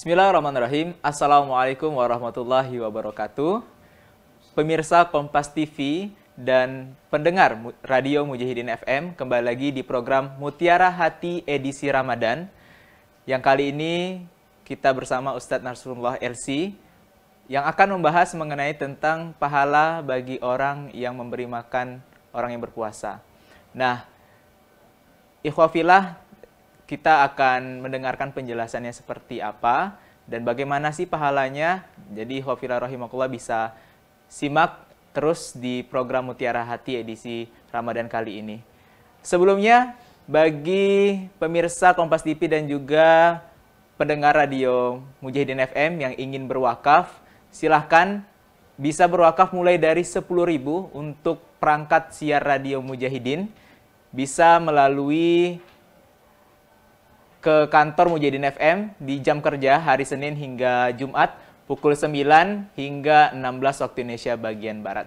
Bismillahirrahmanirrahim. Assalamualaikum warahmatullahi wabarakatuh. Pemirsa Kompas TV dan pendengar Radio Mujahidin FM, kembali lagi di program Mutiara Hati edisi Ramadan. Yang kali ini kita bersama Ustadz Nasrullah LC yang akan membahas mengenai tentang pahala bagi orang yang memberi makan orang yang berpuasa. Nah, ikhwafillah, kita akan mendengarkan penjelasannya seperti apa dan bagaimana sih pahalanya. Jadi ikhwafillah rahimakumullah bisa simak terus di program Mutiara Hati edisi Ramadan kali ini. Sebelumnya, bagi pemirsa Kompas TV dan juga pendengar Radio Mujahidin FM yang ingin berwakaf, silahkan bisa berwakaf mulai dari 10.000 untuk perangkat siar Radio Mujahidin. Bisa melalui ke kantor Mujahidin FM di jam kerja hari Senin hingga Jumat pukul 9 hingga 16 waktu Indonesia bagian Barat.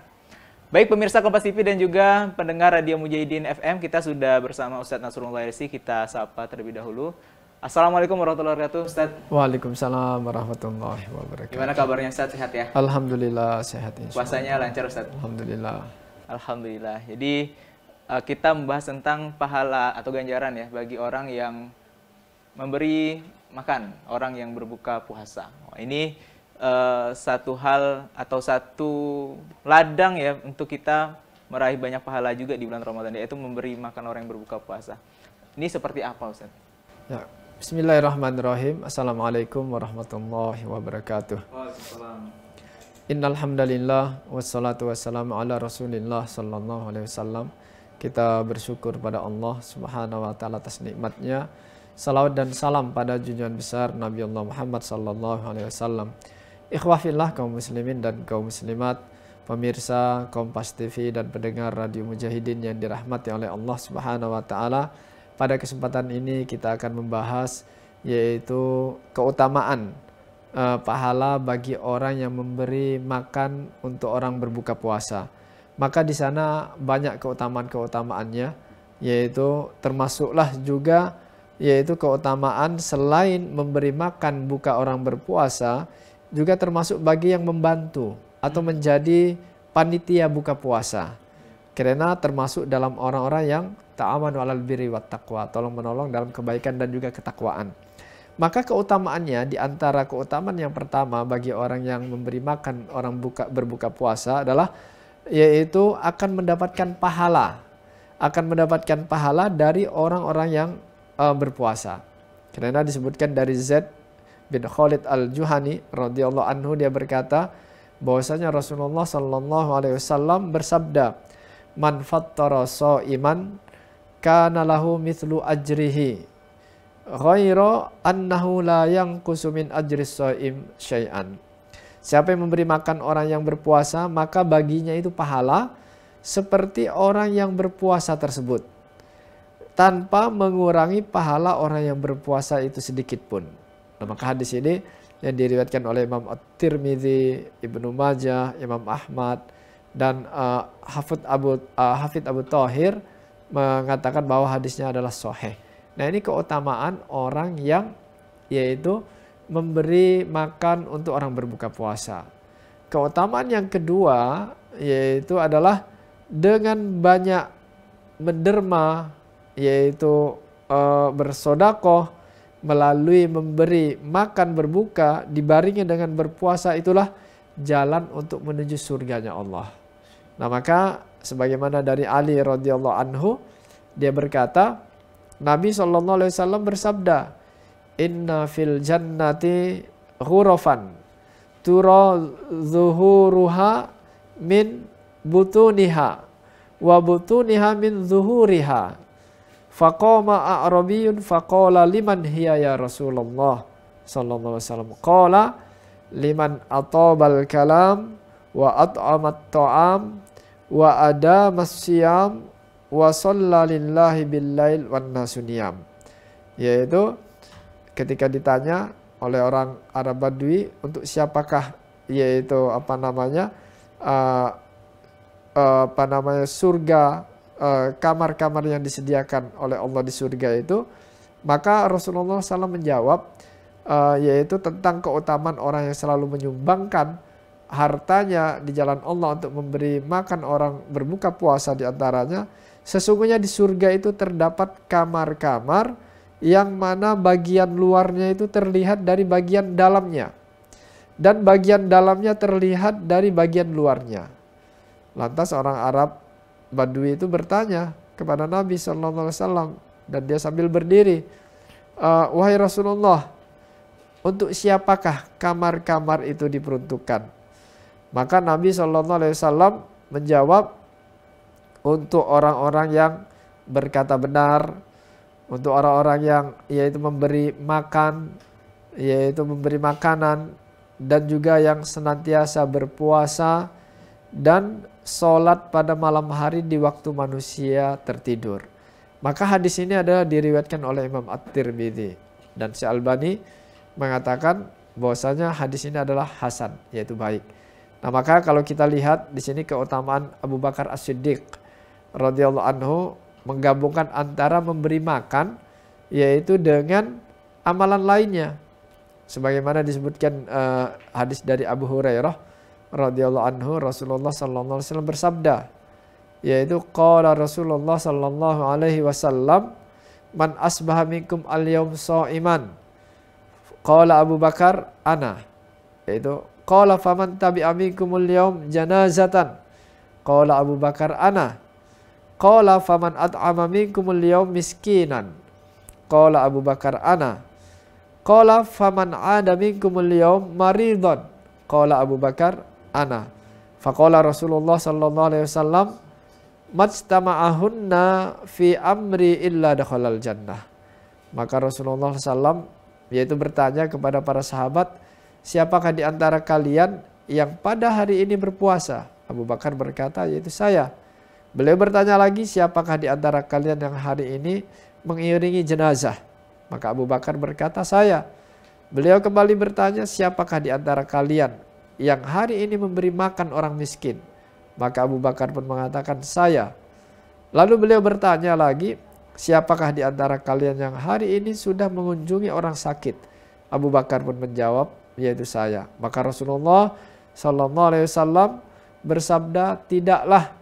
Baik pemirsa Kompas TV dan juga pendengar Radio Mujahidin FM, kita sudah bersama Ustadz Nasrullah LC. Kita sapa terlebih dahulu. Assalamualaikum warahmatullahi wabarakatuh, Ustadz. Waalaikumsalam warahmatullahi wabarakatuh. Gimana kabarnya Ustadz? Sehat ya? Alhamdulillah sehat insyaallah. Puasanya lancar Ustadz? Alhamdulillah. Alhamdulillah. Jadi kita membahas tentang pahala atau ganjaran ya bagi orang yang memberi makan orang yang berbuka puasa. Ini satu hal atau satu ladang ya untuk kita meraih banyak pahala juga di bulan Ramadan, yaitu memberi makan orang yang berbuka puasa. Ini seperti apa Ustaz? Ya, bismillahirrahmanirrahim. Assalamualaikum warahmatullahi wabarakatuh. Waalaikumsalam. Innal hamdalillah wassalatu wassalamu ala Rasulillah sallallahu alaihi wasallam. Kita bersyukur pada Allah Subhanahu wa taala atas nikmatnya. Salawat dan salam pada junjungan besar Nabi Allah Muhammad sallallahu alaihi wasallam. Ikhwafillah kaum muslimin dan kaum muslimat, pemirsa Kompas TV dan pendengar Radio Mujahidin yang dirahmati oleh Allah Subhanahu wa taala. Pada kesempatan ini kita akan membahas yaitu keutamaan pahala bagi orang yang memberi makan untuk orang berbuka puasa. Maka di sana banyak keutamaan-keutamaannya, yaitu termasuklah juga yaitu keutamaan selain memberi makan buka orang berpuasa, juga termasuk bagi yang membantu atau menjadi panitia buka puasa. Karena termasuk dalam orang-orang yang ta'awanu 'alal birri wat taqwa, tolong menolong dalam kebaikan dan juga ketakwaan. Maka keutamaannya, di antara keutamaan yang pertama bagi orang yang memberi makan orang berbuka puasa adalah yaitu akan mendapatkan pahala. Akan mendapatkan pahala dari orang-orang yang berpuasa. Karena disebutkan dari Zaid bin Khalid al-Juhani radhiyallahu anhu, dia berkata bahwasanya Rasulullah sallallahu alaihi wasallam bersabda, "Man fattara sha'iman kana lahu mithlu ajrihi ghaira annahu la yanqusu min ajri shaim syai'an." Siapa yang memberi makan orang yang berpuasa, maka baginya itu pahala seperti orang yang berpuasa tersebut, tanpa mengurangi pahala orang yang berpuasa itu sedikit pun. Nah, maka hadis ini yang diriwayatkan oleh Imam At-Tirmidzi, Ibnu Majah, Imam Ahmad, dan Hafidz Abu Thahir mengatakan bahwa hadisnya adalah sahih. Nah, ini keutamaan orang yang yaitu memberi makan untuk orang berbuka puasa. Keutamaan yang kedua yaitu adalah dengan banyak menderma, yaitu bersodakoh melalui memberi makan berbuka dibarengi dengan berpuasa, itulah jalan untuk menuju surganya Allah. Nah, maka sebagaimana dari Ali radhiyallahu anhu, dia berkata, Nabi SAW bersabda, "Inna fil jannati ghurafan tura zuhuruha min butuniha wa butuniha min zuhuriha." Faqama a'rabiyun faqala liman hiya ya Rasulullah sallallahu alaihi wasallam. Qala liman atabal kalam wa at'amat ta'am wa adamas siyam wa shalla lillahi bil lail wan nasu niyam. Yaitu ketika ditanya oleh orang Arab Badui untuk siapakah yaitu surga, kamar-kamar yang disediakan oleh Allah di surga itu, maka Rasulullah SAW menjawab, yaitu tentang keutamaan orang yang selalu menyumbangkan hartanya di jalan Allah untuk memberi makan orang berbuka puasa di antaranya. Sesungguhnya di surga itu terdapat kamar-kamar yang mana bagian luarnya itu terlihat dari bagian dalamnya, dan bagian dalamnya terlihat dari bagian luarnya. Lantas orang Arab Badui itu bertanya kepada Nabi SAW, dan dia sambil berdiri, wahai Rasulullah, untuk siapakah kamar-kamar itu diperuntukkan? Maka Nabi SAW menjawab, untuk orang-orang yang berkata benar, untuk orang-orang yang yaitu memberi makan, yaitu memberi makanan, dan juga yang senantiasa berpuasa dan sholat pada malam hari di waktu manusia tertidur. Maka hadis ini adalah diriwayatkan oleh Imam At-Tirmidzi, dan Syalbani mengatakan bahwasanya hadis ini adalah hasan, yaitu baik. Nah, maka kalau kita lihat di sini keutamaan Abu Bakar As-Siddiq radhiyallahu anhu menggabungkan antara memberi makan yaitu dengan amalan lainnya. Sebagaimana disebutkan hadis dari Abu Hurairah radhiyallahu anhu, Rasulullah sallallahu alaihi wasallam bersabda, yaitu qala Rasulullah sallallahu alaihi wasallam, man asbaha minkum al-yaum sha'iman. Qala Abu Bakar ana, yaitu qala faman tabi'a minkumul yaum janazatan. Qala Abu Bakar ana. Qala faman at'ama minkumul yaum miskinan. Qala Abu Bakar ana. Qala faman 'ada minkumul yaum maridhan. Qala Abu Bakar ana. Faqala Rasulullah sallallahu alaihi wasallam, majtama'ahunna fi amri illa dakhalal jannah. Maka Rasulullah SAW yaitu bertanya kepada para sahabat, siapakah di antara kalian yang pada hari ini berpuasa? Abu Bakar berkata, yaitu saya. Beliau bertanya lagi, siapakah di antara kalian yang hari ini mengiringi jenazah? Maka Abu Bakar berkata, saya. Beliau kembali bertanya, siapakah di antara kalian yang hari ini memberi makan orang miskin? Maka Abu Bakar pun mengatakan, saya. Lalu beliau bertanya lagi, siapakah di antara kalian yang hari ini sudah mengunjungi orang sakit? Abu Bakar pun menjawab, yaitu saya. Maka Rasulullah SAW bersabda, tidaklah,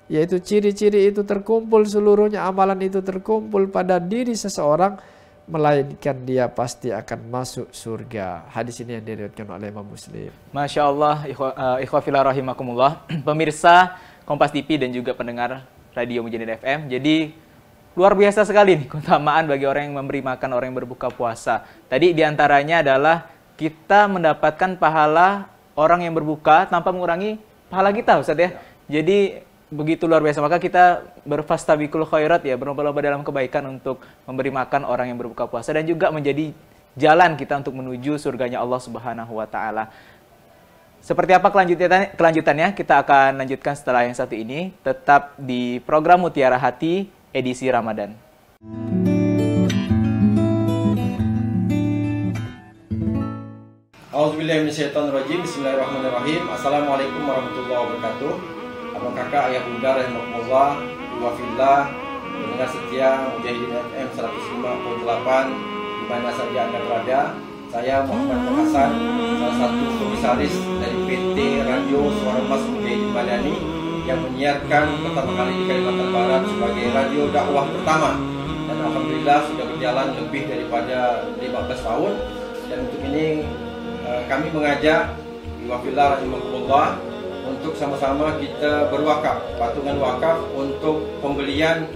yaitu ciri-ciri itu terkumpul, seluruhnya amalan itu terkumpul pada diri seseorang, melainkan dia pasti akan masuk surga. Hadis ini yang diriwayatkan oleh Imam Muslim. Masya Allah, ikhwafillah rahimakumullah, pemirsa Kompas TV dan juga pendengar Radio Mujahidin FM. Jadi luar biasa sekali nih keutamaan bagi orang yang memberi makan orang yang berbuka puasa. Tadi diantaranya adalah kita mendapatkan pahala orang yang berbuka tanpa mengurangi pahala kita, Ustaz ya. Jadi begitu luar biasa. Maka kita berfastabiqul khairat ya, berlomba-lomba dalam kebaikan untuk memberi makan orang yang berbuka puasa dan juga menjadi jalan kita untuk menuju surganya Allah Subhanahu wa taala. Seperti apa kelanjutannya? Kita akan lanjutkan setelah yang satu ini, tetap di program Mutiara Hati edisi Ramadan. Auzubillahi minasyaitonirrajim. Bismillahirrahmanirrahim. Assalamualaikum warahmatullahi wabarakatuh. Abang kakak, ayah bunda rahimakumullah, wa fillah, pendengar setia Mujahidin FM 105.8 di mana saja Anda berada. Saya Muhammad Hasan, salah satu komisaris dari PT Radio Suara Emas Mujahidin Madani yang menyiarkan pertama kali di Kalimantan Barat sebagai radio dakwah pertama, dan alhamdulillah sudah berjalan lebih daripada 15 tahun. Dan untuk ini kami mengajak wafillah rahimakumullah untuk sama-sama kita berwakaf, patungan wakaf untuk pembelian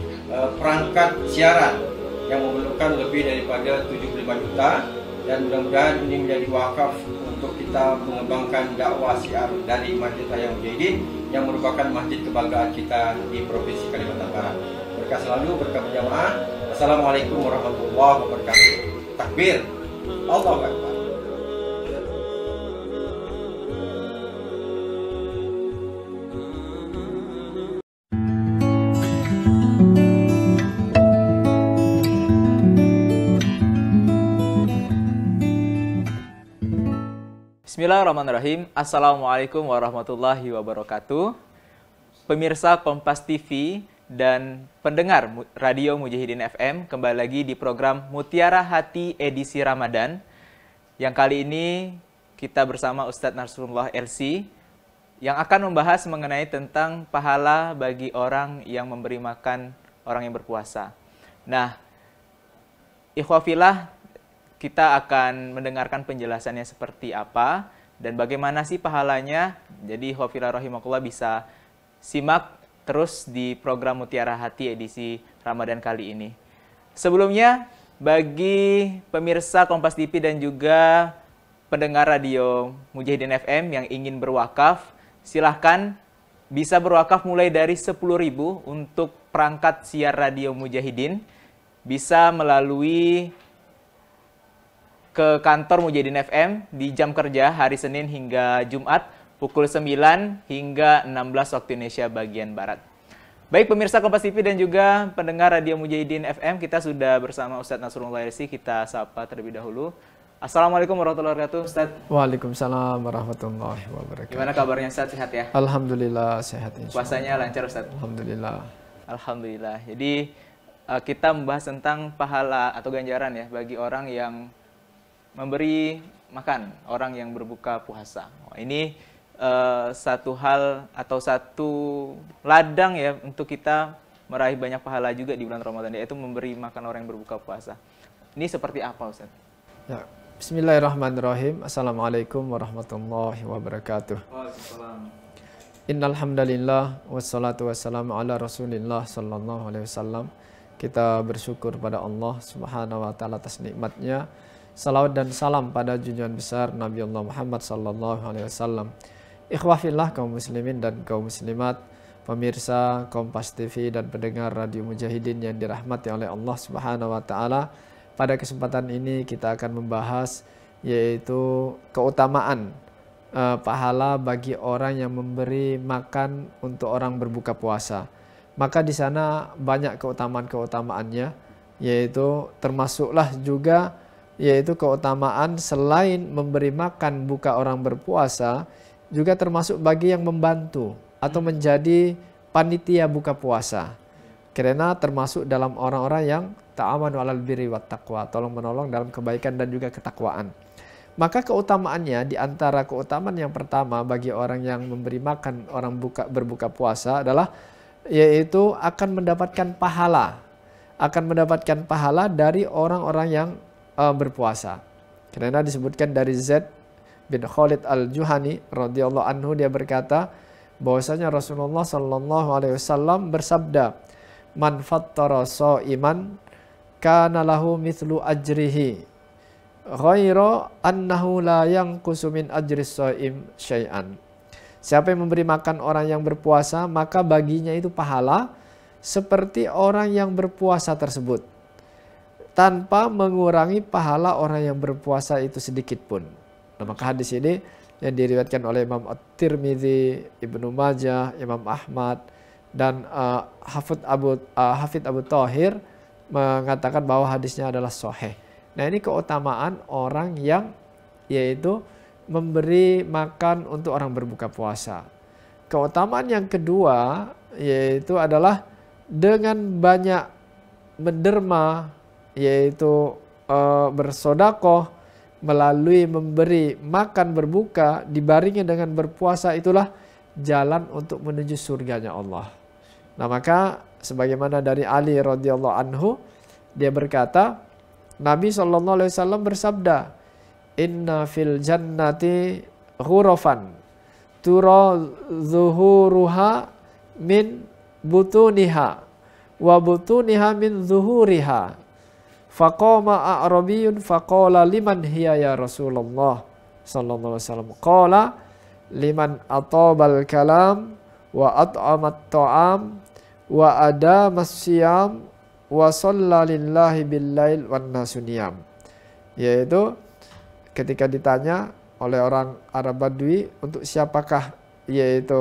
perangkat siaran yang memerlukan lebih daripada 75 juta, dan mudah-mudahan ini menjadi wakaf untuk kita mengembangkan dakwah syiar dari Masjid Raya Mujahidin yang merupakan masjid kebanggaan kita di Provinsi Kalimantan Barat. Berkah selalu, berkah berjamaah. Assalamualaikum warahmatullahi wabarakatuh. Takbir, Allahu Akbar. Bismillahirrahmanirrahim. Assalamualaikum warahmatullahi wabarakatuh. Pemirsa Kompas TV dan pendengar Radio Mujahidin FM, kembali lagi di program Mutiara Hati edisi Ramadan. Yang kali ini kita bersama Ustadz Nasrullah LC yang akan membahas mengenai tentang pahala bagi orang yang memberi makan orang yang berpuasa. Nah, ikhwah fillah, kita akan mendengarkan penjelasannya seperti apa dan bagaimana sih pahalanya. Jadi ikhwah fillah rahimakumullah bisa simak terus di program Mutiara Hati edisi Ramadan kali ini. Sebelumnya, bagi pemirsa Kompas TV dan juga pendengar radio Mujahidin FM yang ingin berwakaf, silahkan bisa berwakaf mulai dari 10.000 untuk perangkat siar radio Mujahidin. Bisa melalui ke kantor Mujahidin FM di jam kerja hari Senin hingga Jumat pukul 9 hingga 16 waktu Indonesia bagian Barat. Baik pemirsa Kompas TV dan juga pendengar radio Mujahidin FM, kita sudah bersama Ustadz Nasrullah LC. Kita sapa terlebih dahulu. Assalamualaikum warahmatullahi wabarakatuh, Ustaz. Waalaikumsalam warahmatullahi wabarakatuh. Gimana kabarnya, Ustaz? Sehat ya? Alhamdulillah sehat insyaallah. Puasanya lancar, Ustaz? Alhamdulillah. Alhamdulillah. Jadi kita membahas tentang pahala atau ganjaran ya bagi orang yang memberi makan orang yang berbuka puasa. Ini satu hal atau satu ladang ya untuk kita meraih banyak pahala juga di bulan Ramadan, yaitu memberi makan orang yang berbuka puasa. Ini seperti apa, Ustaz? Ya. Bismillahirrahmanirrahim. Assalamualaikum warahmatullahi wabarakatuh. Waalaikumsalam. Innal hamdalillah wassalatu wassalamu ala Rasulillah sallallahu alaihi wasallam. Kita bersyukur pada Allah Subhanahu wa taala atas nikmatnya. Salawat dan salam pada junjungan besar Nabi Allah Muhammad sallallahu alaihi wasallam. Ikhwah fillah kaum muslimin dan kaum muslimat, pemirsa Kompas TV dan pendengar Radio Mujahidin yang dirahmati oleh Allah Subhanahu wa taala. Pada kesempatan ini kita akan membahas yaitu keutamaan pahala bagi orang yang memberi makan untuk orang berbuka puasa. Maka di sana banyak keutamaan-keutamaannya, yaitu termasuklah juga yaitu keutamaan selain memberi makan buka orang berpuasa, juga termasuk bagi yang membantu atau menjadi panitia buka puasa. Karena termasuk dalam orang-orang yang ta'awanu 'alal birri wat taqwa, tolong menolong dalam kebaikan dan juga ketakwaan. Maka keutamaannya, di antara keutamaan yang pertama bagi orang yang memberi makan orang berbuka puasa adalah yaitu akan mendapatkan pahala. Akan mendapatkan pahala dari orang-orang yang berpuasa. Karena disebutkan dari Zaid bin Khalid al-Juhani radhiyallahu anhu, dia berkata bahwasanya Rasulullah sallallahu alaihi wasallam bersabda, "Man fattara sha'iman kana lahu mithlu ajrihi ghaira annahu la yanqusu min ajri shaim syai'an." Siapa yang memberi makan orang yang berpuasa, maka baginya itu pahala seperti orang yang berpuasa tersebut, tanpa mengurangi pahala orang yang berpuasa itu sedikit pun. Nah, maka hadis ini yang diriwayatkan oleh Imam At-Tirmidzi, Ibnu Majah, Imam Ahmad, dan Hafidz Abu Thahir mengatakan bahwa hadisnya adalah sahih. Nah, ini keutamaan orang yang yaitu memberi makan untuk orang berbuka puasa. Keutamaan yang kedua yaitu adalah dengan banyak menderma, yaitu bersodakoh melalui memberi makan berbuka dibarengi dengan berpuasa, itulah jalan untuk menuju surganya Allah. Nah, maka sebagaimana dari Ali radhiyallahu anhu, dia berkata, Nabi SAW bersabda, "Inna fil jannati ghurafan tura zuhuruha min butuniha wa butuniha min zuhuriha. Faqama a'rabiyun faqala liman hiya ya Rasulullah sallallahu alaihi wasallam. Qala liman atabal kalam wa at'amat ta'am wa adamas siyam wa shalla lillahi bil lail wan nasu niyam." Yaitu ketika ditanya oleh orang Arab Badui untuk siapakah yaitu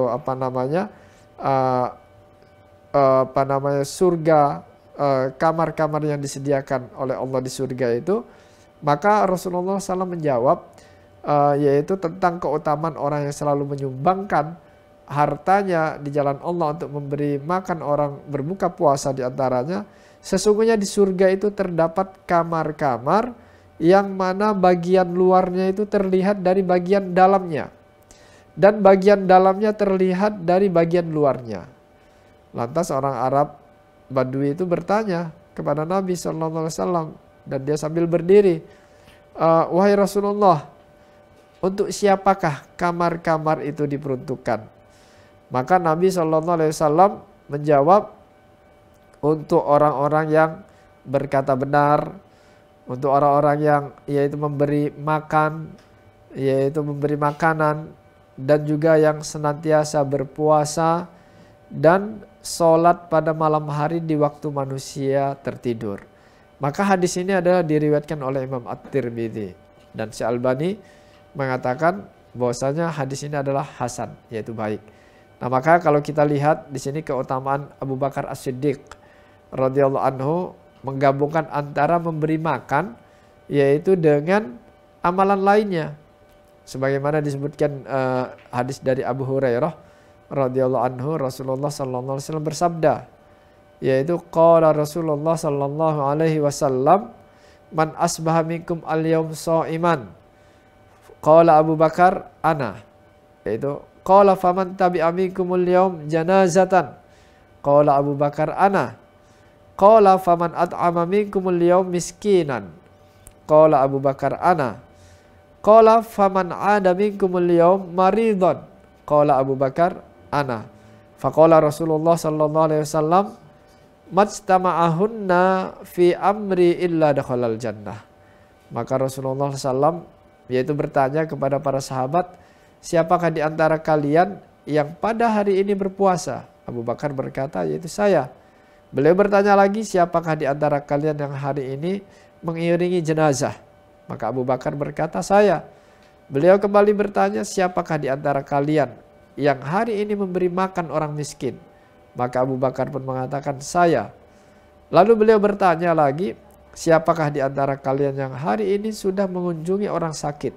surga, kamar-kamar yang disediakan oleh Allah di surga itu, maka Rasulullah SAW menjawab yaitu tentang keutamaan orang yang selalu menyumbangkan hartanya di jalan Allah untuk memberi makan orang berbuka puasa. Di antaranya, sesungguhnya di surga itu terdapat kamar-kamar yang mana bagian luarnya itu terlihat dari bagian dalamnya, dan bagian dalamnya terlihat dari bagian luarnya. Lantas orang Arab Badui itu bertanya kepada Nabi SAW, dan dia sambil berdiri, wahai Rasulullah, untuk siapakah kamar-kamar itu diperuntukkan? Maka Nabi SAW menjawab, untuk orang-orang yang berkata benar, untuk orang-orang yang yaitu memberi makan, yaitu memberi makanan, dan juga yang senantiasa berpuasa dan sholat pada malam hari di waktu manusia tertidur. Maka hadis ini adalah diriwayatkan oleh Imam At-Tirmidzi, dan Syalbani mengatakan bahwasanya hadis ini adalah hasan, yaitu baik. Nah, maka kalau kita lihat di sini keutamaan Abu Bakar As-Siddiq radhiyallahu anhu menggabungkan antara memberi makan yaitu dengan amalan lainnya. Sebagaimana disebutkan hadis dari Abu Hurairah radhiyallahu anhu, Rasulullah sallallahu alaihi wasallam bersabda, yaitu qala Rasulullah sallallahu alaihi wasallam, man asbaha minkum al-yaum sha'iman. Qala Abu Bakar ana, yaitu qala faman tabi'a minkumul yaum janazatan. Qala Abu Bakar ana. Qala faman at'ama minkumul yaum miskinan. Qala Abu Bakar ana. Qala faman 'ada minkumul yaum maridan. Qala Abu Bakar ana. Faqala Rasulullah sallallahu alaihi wasallam, majtama'ahunna fi amri illa dakhalal jannah. Maka Rasulullah SAW yaitu bertanya kepada para sahabat, siapakah di antara kalian yang pada hari ini berpuasa? Abu Bakar berkata, yaitu saya. Beliau bertanya lagi, siapakah di antara kalian yang hari ini mengiringi jenazah? Maka Abu Bakar berkata, saya. Beliau kembali bertanya, siapakah di antara kalian yang hari ini memberi makan orang miskin? Maka Abu Bakar pun mengatakan, saya. Lalu beliau bertanya lagi, siapakah di antara kalian yang hari ini sudah mengunjungi orang sakit?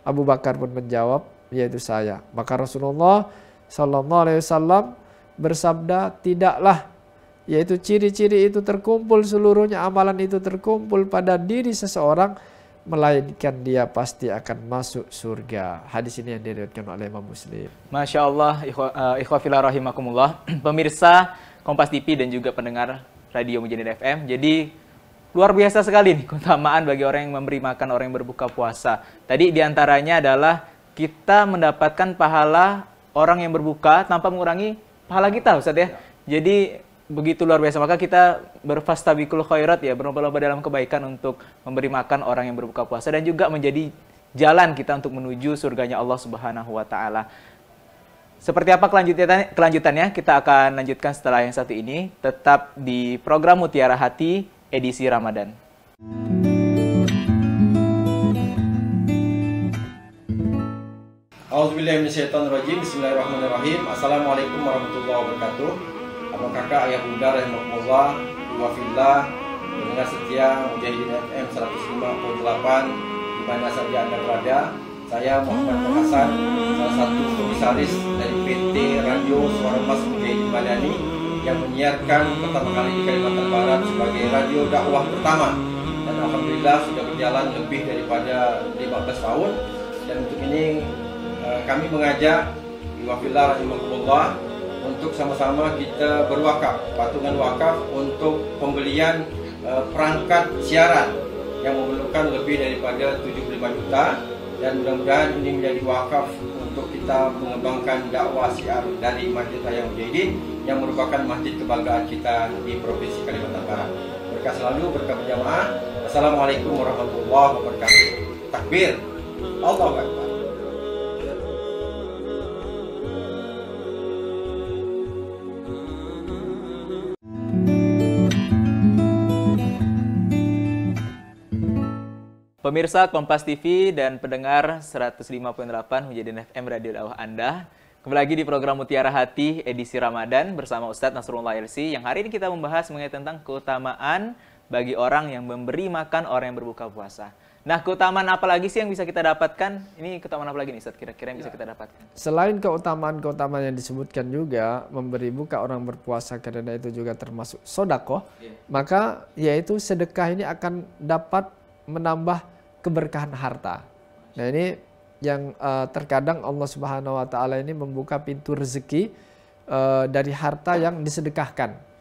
Abu Bakar pun menjawab, yaitu saya. Maka Rasulullah SAW bersabda, tidaklah, yaitu ciri-ciri itu terkumpul, seluruhnya amalan itu terkumpul pada diri seseorang, melainkan dia pasti akan masuk surga. Hadis ini yang diriwayatkan oleh Imam Muslim. Masya Allah, ikhwafillah rahimakumullah, pemirsa Kompas TV dan juga pendengar Radio Mujahidin FM. Jadi luar biasa sekali nih keutamaan bagi orang yang memberi makan orang yang berbuka puasa. Tadi diantaranya adalah kita mendapatkan pahala orang yang berbuka tanpa mengurangi pahala kita, Ustaz ya. Jadi begitu luar biasa. Maka kita berfastabiqul khairat ya, berlomba-lomba dalam kebaikan untuk memberi makan orang yang berbuka puasa dan juga menjadi jalan kita untuk menuju surganya Allah Subhanahu wa taala. Seperti apa kelanjutannya kita akan lanjutkan setelah yang satu ini, tetap di program Mutiara Hati edisi Ramadan. Auzubillahi minasyaitonirrajim. Bismillahirrahmanirrahim. Assalamualaikum warahmatullahi wabarakatuh. Abang kakak, ayah bunda rahimakumullah, wa fillah, pendengar setia Mujahidin FM 105.8 di mana saja Anda berada. Saya Muhammad Hasan, salah satu komisaris dari PT Radio Suara Emas Mujahidin Madani yang menyiarkan pertama kali di Kalimantan Barat sebagai radio dakwah pertama, dan alhamdulillah sudah berjalan lebih daripada 15 tahun. Dan untuk ini kami mengajak wafillah rahimakumullah untuk sama-sama kita berwakaf, patungan wakaf untuk pembelian perangkat siaran yang memerlukan lebih daripada 75 juta, dan mudah-mudahan ini menjadi wakaf untuk kita mengembangkan dakwah syiar dari Masjid Raya Mujahidin yang merupakan masjid kebanggaan kita di Provinsi Kalimantan Barat. Berkah selalu, berkah berjamaah. Assalamualaikum warahmatullahi wabarakatuh. Takbir, Allahu Akbar. Pemirsa Kompas TV dan pendengar 105.8 Mujahidin FM Radio Dakwah Anda, kembali lagi di program Mutiara Hati edisi Ramadan bersama Ustadz Nasrullah LC, yang hari ini kita membahas mengenai tentang keutamaan bagi orang yang memberi makan orang yang berbuka puasa. Nah, keutamaan apa lagi sih yang bisa kita dapatkan? Ini keutamaan apa lagi nih Ustadz kira-kira yang bisa kita dapatkan? Selain keutamaan-keutamaan yang disebutkan juga, memberi buka orang berpuasa karena itu juga termasuk sodakoh, maka yaitu sedekah ini akan dapat menambah keberkahan harta. Nah ini yang terkadang Allah Subhanahu wa Ta'ala ini membuka pintu rezeki dari harta yang disedekahkan.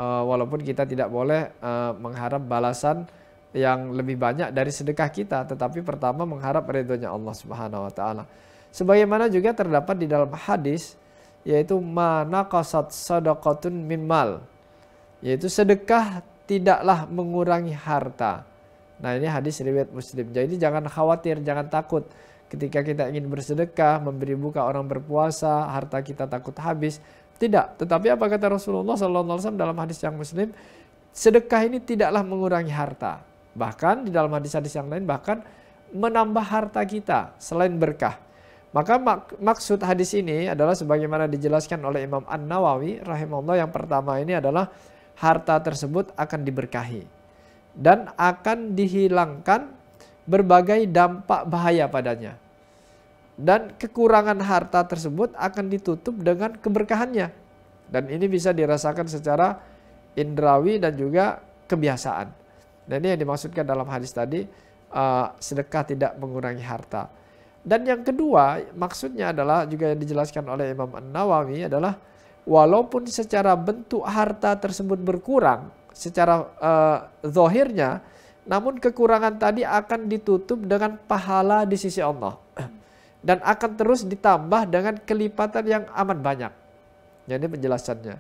Walaupun kita tidak boleh mengharap balasan yang lebih banyak dari sedekah kita, tetapi pertama mengharap ridhonya Allah Subhanahu wa Ta'ala. Sebagaimana juga terdapat di dalam hadis, yaitu mana qasat sadaqatun min mal, yaitu sedekah tidaklah mengurangi harta. Nah ini hadis riwayat Muslim. Jadi jangan khawatir, jangan takut ketika kita ingin bersedekah, memberi buka orang berpuasa, harta kita takut habis. Tidak. Tetapi apa kata Rasulullah SAW dalam hadis yang Muslim, sedekah ini tidaklah mengurangi harta. Bahkan di dalam hadis-hadis yang lain bahkan menambah harta kita selain berkah. Maka maksud hadis ini adalah sebagaimana dijelaskan oleh Imam An-Nawawi rahimahullah, yang pertama ini adalah harta tersebut akan diberkahi dan akan dihilangkan berbagai dampak bahaya padanya. Dan kekurangan harta tersebut akan ditutup dengan keberkahannya. Dan ini bisa dirasakan secara indrawi dan juga kebiasaan. Nah ini yang dimaksudkan dalam hadis tadi, sedekah tidak mengurangi harta. Dan yang kedua maksudnya adalah juga yang dijelaskan oleh Imam An-Nawawi adalah walaupun secara bentuk harta tersebut berkurang secara zahirnya, namun kekurangan tadi akan ditutup dengan pahala di sisi Allah. Dan akan terus ditambah dengan kelipatan yang amat banyak. Jadi penjelasannya.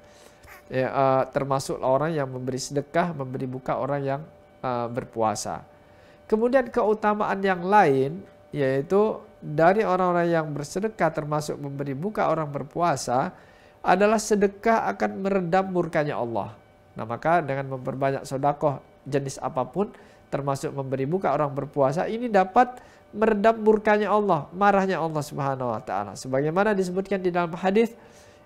Ya, termasuk orang yang memberi sedekah, memberi buka orang yang berpuasa. Kemudian keutamaan yang lain, yaitu dari orang-orang yang bersedekah termasuk memberi buka orang berpuasa, adalah sedekah akan meredam murkanya Allah. Nah maka dengan memperbanyak sedekah jenis apapun, termasuk memberi buka orang berpuasa, ini dapat meredam murkanya Allah, marahnya Allah Subhanahu wa Ta'ala. Sebagaimana disebutkan di dalam hadis,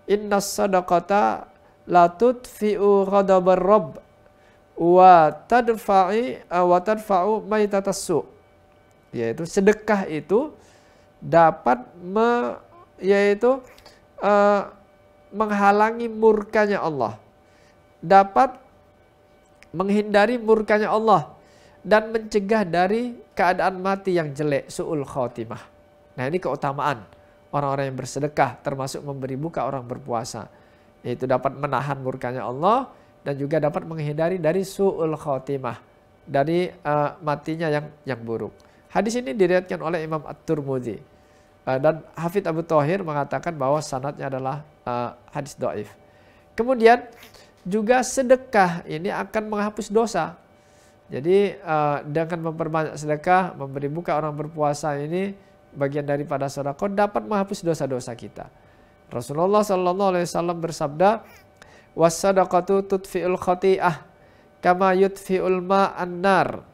innas sadaqata la tudfi'u ghadabar rabb wa tadfa'u maitatassu. Yaitu sedekah itu dapat menghalangi murkanya Allah, dapat menghindari murkanya Allah, dan mencegah dari keadaan mati yang jelek, su'ul khotimah. Nah ini keutamaan orang-orang yang bersedekah termasuk memberi buka orang berpuasa, yaitu dapat menahan murkanya Allah dan juga dapat menghindari dari su'ul khotimah, dari matinya yang buruk. Hadis ini diriwayatkan oleh Imam At-Tirmidzi dan Hafidz Abu Thahir mengatakan bahwa sanadnya adalah hadis dhaif. Kemudian juga sedekah ini akan menghapus dosa. Jadi dengan memperbanyak sedekah, memberi buka orang berpuasa ini bagian daripada sedekah dapat menghapus dosa-dosa kita. Rasulullah SAW bersabda, "Was-sadaqatu tudfi'ul khati'ah kama yudfi'ul ma'an nar."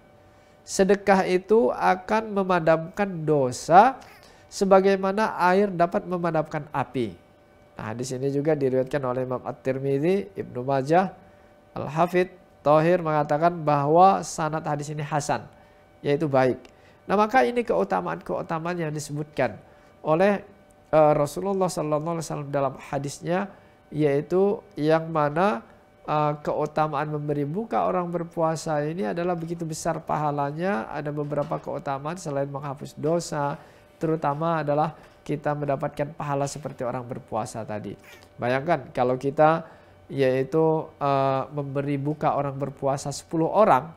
Sedekah itu akan memadamkan dosa sebagaimana air dapat memadamkan api. Nah, hadis ini juga diriwayatkan oleh Imam At-Tirmidzi, Ibnu Majah, Al-Hafidz Thahir mengatakan bahwa sanad hadis ini hasan, yaitu baik. Nah, maka ini keutamaan-keutamaan yang disebutkan oleh Rasulullah SAW dalam hadisnya, yaitu yang mana keutamaan memberi buka orang berpuasa ini adalah begitu besar pahalanya. Ada beberapa keutamaan selain menghapus dosa, terutama adalah kita mendapatkan pahala seperti orang berpuasa tadi. Bayangkan kalau kita yaitu memberi buka orang berpuasa 10 orang,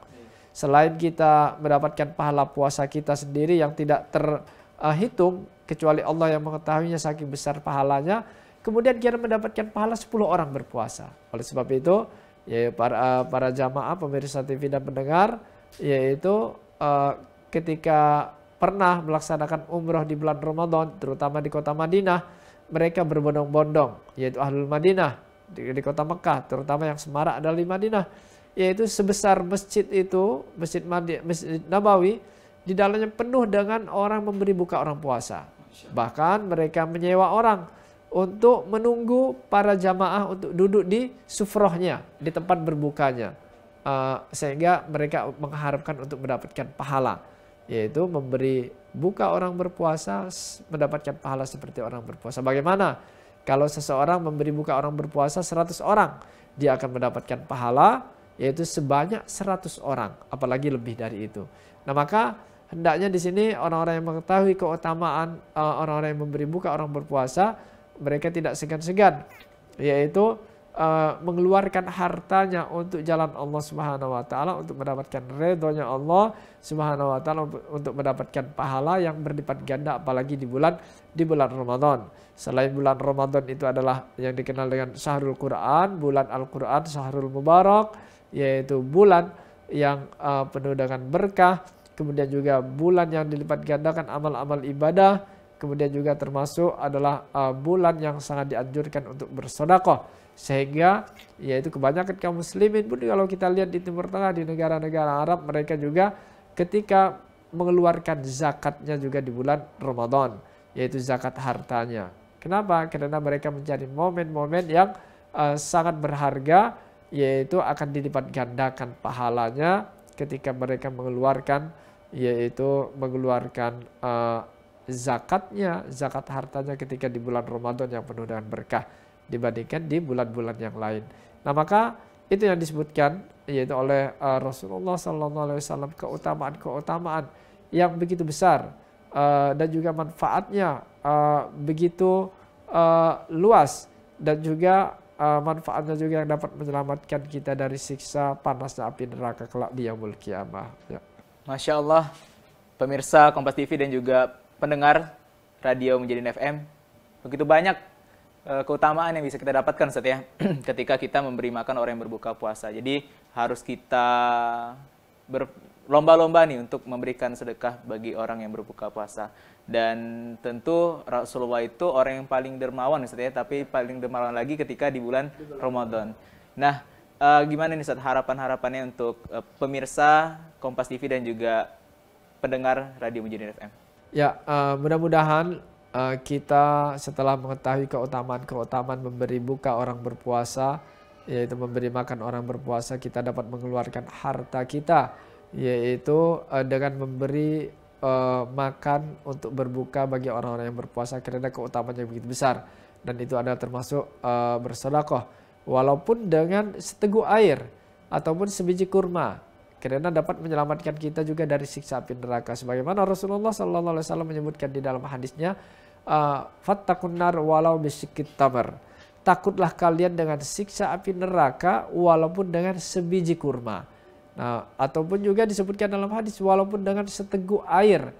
selain kita mendapatkan pahala puasa kita sendiri yang tidak terhitung kecuali Allah yang mengetahuinya saking besar pahalanya, kemudian kita mendapatkan pahala 10 orang berpuasa. Oleh sebab itu, ya para jamaah pemirsa TV dan pendengar, yaitu ketika pernah melaksanakan umroh di bulan Ramadan, terutama di kota Madinah, mereka berbondong-bondong, yaitu Ahlul Madinah di kota Mekah, terutama yang semarak adalah di Madinah, yaitu sebesar masjid itu, Masjid Nabawi, di dalamnya penuh dengan orang memberi buka orang puasa. Bahkan mereka menyewa orang untuk menunggu para jamaah untuk duduk di sufrohnya, di tempat berbukanya, sehingga mereka mengharapkan untuk mendapatkan pahala, yaitu memberi buka orang berpuasa mendapatkan pahala seperti orang berpuasa. Bagaimana kalau seseorang memberi buka orang berpuasa 100 orang, dia akan mendapatkan pahala yaitu sebanyak 100 orang, apalagi lebih dari itu. Nah maka hendaknya di sini orang-orang yang mengetahui keutamaan orang-orang yang memberi buka, orang berpuasa, mereka tidak segan-segan, yaitu mengeluarkan hartanya untuk jalan Allah Subhanahu wa taala, untuk mendapatkan ridhonya Allah Subhanahu wa taala, untuk mendapatkan pahala yang berlipat ganda, apalagi di bulan Ramadan. Selain bulan Ramadan itu adalah yang dikenal dengan Syahrul Quran, bulan Al-Quran, Syahrul Mubarak, yaitu bulan yang penuh dengan berkah, kemudian juga bulan yang dilipat gandakan amal-amal ibadah, kemudian juga termasuk adalah bulan yang sangat dianjurkan untuk bersedekah, sehingga yaitu kebanyakan kaum muslimin pun kalau kita lihat di Timur Tengah, di negara-negara Arab, mereka juga ketika mengeluarkan zakatnya juga di bulan Ramadan, yaitu zakat hartanya. Kenapa? Karena mereka mencari momen-momen yang sangat berharga, yaitu akan dilipat gandakan pahalanya ketika mereka mengeluarkan, yaitu mengeluarkan zakatnya, zakat hartanya ketika di bulan Ramadan yang penuh dengan berkah dibandingkan di bulan-bulan yang lain. Nah, maka itu yang disebutkan yaitu oleh Rasulullah SAW, keutamaan-keutamaan yang begitu besar dan juga manfaatnya begitu luas, dan juga manfaatnya juga yang dapat menyelamatkan kita dari siksa panasnya api neraka kelak di yaumul qiyamah. Ya. Masya Allah, pemirsa Kompas TV dan juga pendengar Radio Mujahidin FM, begitu banyak keutamaan yang bisa kita dapatkan Ustaz ya ketika kita memberi makan orang yang berbuka puasa. Jadi harus kita berlomba-lomba nih untuk memberikan sedekah bagi orang yang berbuka puasa. Dan tentu Rasulullah itu orang yang paling dermawan Ustaz ya, tapi paling dermawan lagi ketika di bulan Ramadan. Nah, gimana nih Ustaz harapan-harapannya untuk pemirsa Kompas TV dan juga pendengar Radio Mujahidin FM? Ya, mudah-mudahan kita setelah mengetahui keutamaan memberi buka orang berpuasa, yaitu memberi makan orang berpuasa, kita dapat mengeluarkan harta kita, yaitu dengan memberi makan untuk berbuka bagi orang-orang yang berpuasa, karena keutamaannya begitu besar, dan itu adalah termasuk bersedekah walaupun dengan seteguk air ataupun sebiji kurma, karena dapat menyelamatkan kita juga dari siksa api neraka, sebagaimana Rasulullah SAW menyebutkan di dalam hadisnya, fattaqun nar walau bisyikit tamar, takutlah kalian dengan siksa api neraka walaupun dengan sebiji kurma. Nah, ataupun juga disebutkan dalam hadis walaupun dengan seteguk air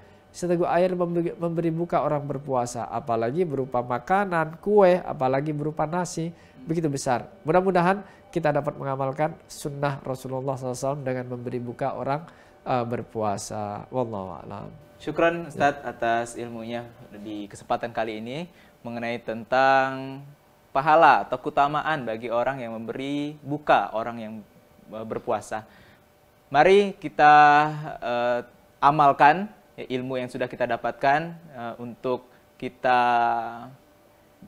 memberi buka orang berpuasa, apalagi berupa makanan, kue, apalagi berupa nasi, begitu besar. Mudah-mudahan kita dapat mengamalkan sunnah Rasulullah SAW dengan memberi buka orang berpuasa. Wallahu a'lam. Syukran Ustadz atas ilmunya di kesempatan kali ini mengenai tentang pahala atau keutamaan bagi orang yang memberi buka orang yang berpuasa. Mari kita amalkan ilmu yang sudah kita dapatkan untuk kita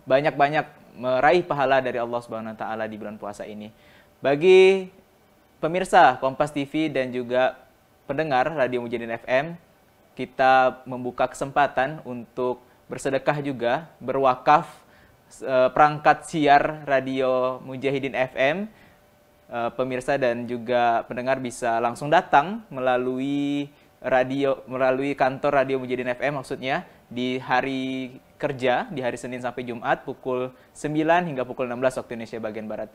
banyak-banyak meraih pahala dari Allah Subhanahu wa taala di bulan puasa ini. Bagi pemirsa Kompas TV dan juga pendengar Radio Mujahidin FM, kita membuka kesempatan untuk bersedekah juga, berwakaf perangkat siar Radio Mujahidin FM. Pemirsa dan juga pendengar bisa langsung datang melalui kantor Radio Mujahidin FM, maksudnya di hari kerja, di hari Senin sampai Jumat pukul 9 hingga pukul 16 waktu Indonesia bagian Barat.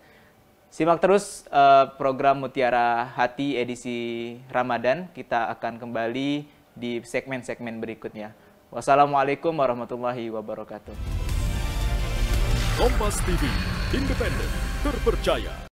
Simak terus program Mutiara Hati edisi Ramadan. Kita akan kembali di segmen-segmen berikutnya. Wassalamualaikum warahmatullahi wabarakatuh. Kompas TV, independen, terpercaya.